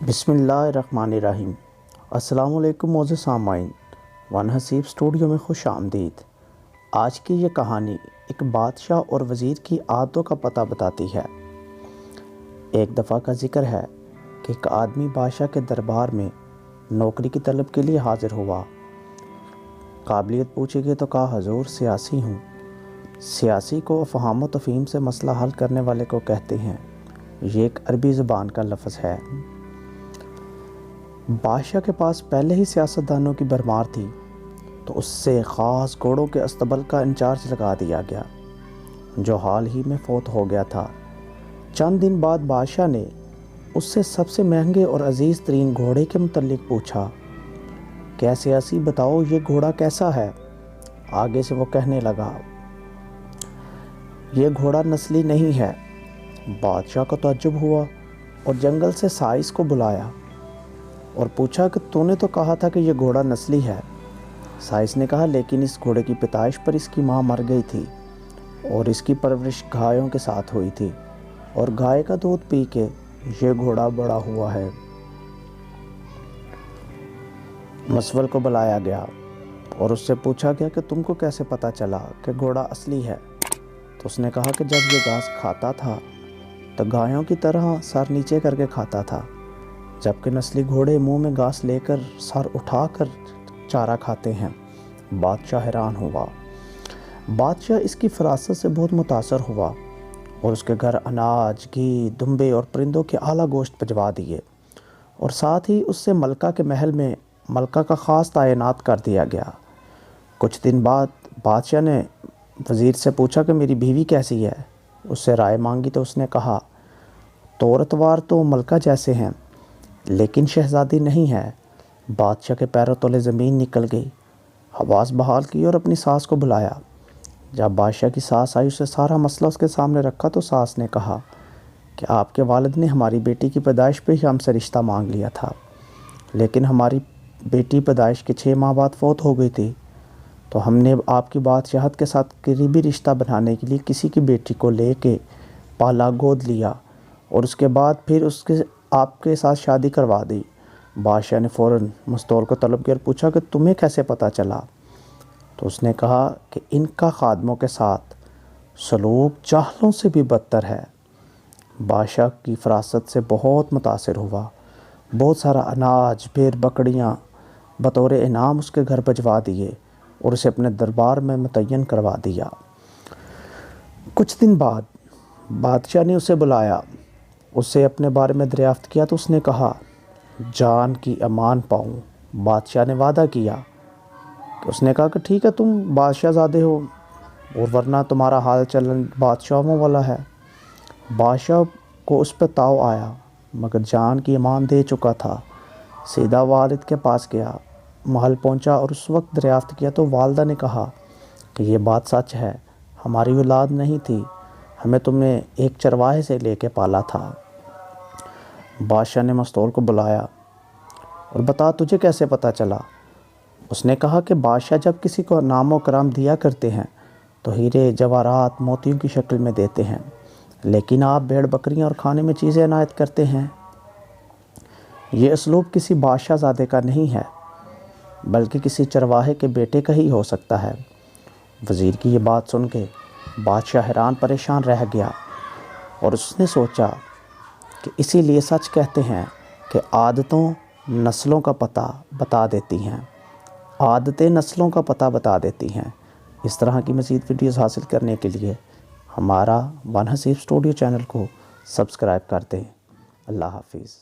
بسم اللہ الرحمن الرحیم۔ السلام علیکم معزز سامعین، ون حسیب اسٹوڈیو میں خوش آمدید۔ آج کی یہ کہانی ایک بادشاہ اور وزیر کی عادتوں کا پتہ بتاتی ہے۔ ایک دفعہ کا ذکر ہے کہ ایک آدمی بادشاہ کے دربار میں نوکری کی طلب کے لیے حاضر ہوا۔ قابلیت پوچھی گئی تو کہا حضور سیاسی ہوں۔ سیاسی کو افہام و تفہیم سے مسئلہ حل کرنے والے کو کہتے ہیں۔ یہ ایک عربی زبان کا لفظ ہے۔ بادشاہ کے پاس پہلے ہی سیاستدانوں کی بھرمار تھی تو اس سے خاص گھوڑوں کے استبل کا انچارج لگا دیا گیا، جو حال ہی میں فوت ہو گیا تھا۔ چند دن بعد بادشاہ نے اس سے سب سے مہنگے اور عزیز ترین گھوڑے کے متعلق پوچھا کہ سیاسی بتاؤ یہ گھوڑا کیسا ہے؟ آگے سے وہ کہنے لگا یہ گھوڑا نسلی نہیں ہے۔ بادشاہ کو تعجب ہوا اور جنگل سے سائس کو بلایا اور پوچھا کہ تو نے تو کہا تھا کہ یہ گھوڑا نسلی ہے۔ سائس نے کہا لیکن اس گھوڑے کی پیدائش پر اس کی ماں مر گئی تھی اور اس کی پرورش گایوں کے ساتھ ہوئی تھی اور گائے کا دودھ پی کے یہ گھوڑا بڑا ہوا ہے۔ مسول کو بلایا گیا اور اس سے پوچھا گیا کہ تم کو کیسے پتا چلا کہ گھوڑا اصلی ہے؟ تو اس نے کہا کہ جب یہ گھاس کھاتا تھا تو گایوں کی طرح سر نیچے کر کے کھاتا تھا، جبکہ نسلی گھوڑے منہ میں گھاس لے کر سر اٹھا کر چارہ کھاتے ہیں۔ بادشاہ حیران ہوا۔ بادشاہ اس کی فراست سے بہت متاثر ہوا اور اس کے گھر اناج، گھی، دمبے اور پرندوں کے اعلیٰ گوشت بھجوا دیے اور ساتھ ہی اس سے ملکہ کے محل میں ملکہ کا خاص تعینات کر دیا گیا۔ کچھ دن بعد بادشاہ نے وزیر سے پوچھا کہ میری بیوی کیسی ہے؟ اس سے رائے مانگی تو اس نے کہا طور اتوار تو ملکہ جیسے ہیں لیکن شہزادی نہیں ہے۔ بادشاہ کے پیروں تلے زمین نکل گئی۔ حواس بحال کی اور اپنی ساس کو بلایا۔ جب بادشاہ کی ساس آئی، اسے سارا مسئلہ اس کے سامنے رکھا تو ساس نے کہا کہ آپ کے والد نے ہماری بیٹی کی پیدائش پہ ہی ہم سے رشتہ مانگ لیا تھا، لیکن ہماری بیٹی پیدائش کے 6 ماہ بعد فوت ہو گئی تھی، تو ہم نے آپ کی بادشاہت کے ساتھ قریبی رشتہ بنانے کے لیے کسی کی بیٹی کو لے کے پالا گود لیا اور اس کے بعد پھر آپ کے ساتھ شادی کروا دی۔ بادشاہ نے فوراً مستول کو طلب کیا اور پوچھا کہ تمہیں کیسے پتہ چلا؟ تو اس نے کہا کہ ان کا خادموں کے ساتھ سلوک جاہلوں سے بھی بدتر ہے۔ بادشاہ کی فراست سے بہت متاثر ہوا، بہت سارا اناج، بھیڑ بکریاں بطور انعام اس کے گھر بھجوا دیے اور اسے اپنے دربار میں متعین کروا دیا۔ کچھ دن بعد بادشاہ نے اسے بلایا، اس سے اپنے بارے میں دریافت کیا تو اس نے کہا جان کی امان پاؤں۔ بادشاہ نے وعدہ کیا کہ اس نے کہا کہ ٹھیک ہے تم بادشاہ زادے ہو اور ورنہ تمہارا حال چلن بادشاہوں والا ہے۔ بادشاہ کو اس پہ تاؤ آیا مگر جان کی امان دے چکا تھا۔ سیدھا والد کے پاس گیا، محل پہنچا اور اس وقت دریافت کیا تو والدہ نے کہا کہ یہ بات سچ ہے، ہماری اولاد نہیں تھی، ہمیں تمہیں ایک چرواہے سے لے کے پالا تھا۔ بادشاہ نے مستول کو بلایا اور بتا تجھے کیسے پتہ چلا؟ اس نے کہا کہ بادشاہ جب کسی کو نام و کرام دیا کرتے ہیں تو ہیرے جواہرات موتیوں کی شکل میں دیتے ہیں، لیکن آپ بھیڑ بکریاں اور کھانے میں چیزیں عنایت کرتے ہیں۔ یہ اسلوب کسی بادشاہ زادے کا نہیں ہے بلکہ کسی چرواہے کے بیٹے کا ہی ہو سکتا ہے۔ وزیر کی یہ بات سن کے بادشاہ حیران پریشان رہ گیا اور اس نے سوچا کہ اسی لیے سچ کہتے ہیں کہ عادتوں نسلوں کا پتہ بتا دیتی ہیں، عادتیں نسلوں کا پتہ بتا دیتی ہیں۔ اس طرح کی مزید ویڈیوز حاصل کرنے کے لیے ہمارا ون حسیب اسٹوڈیو چینل کو سبسکرائب کر دیں۔ اللہ حافظ۔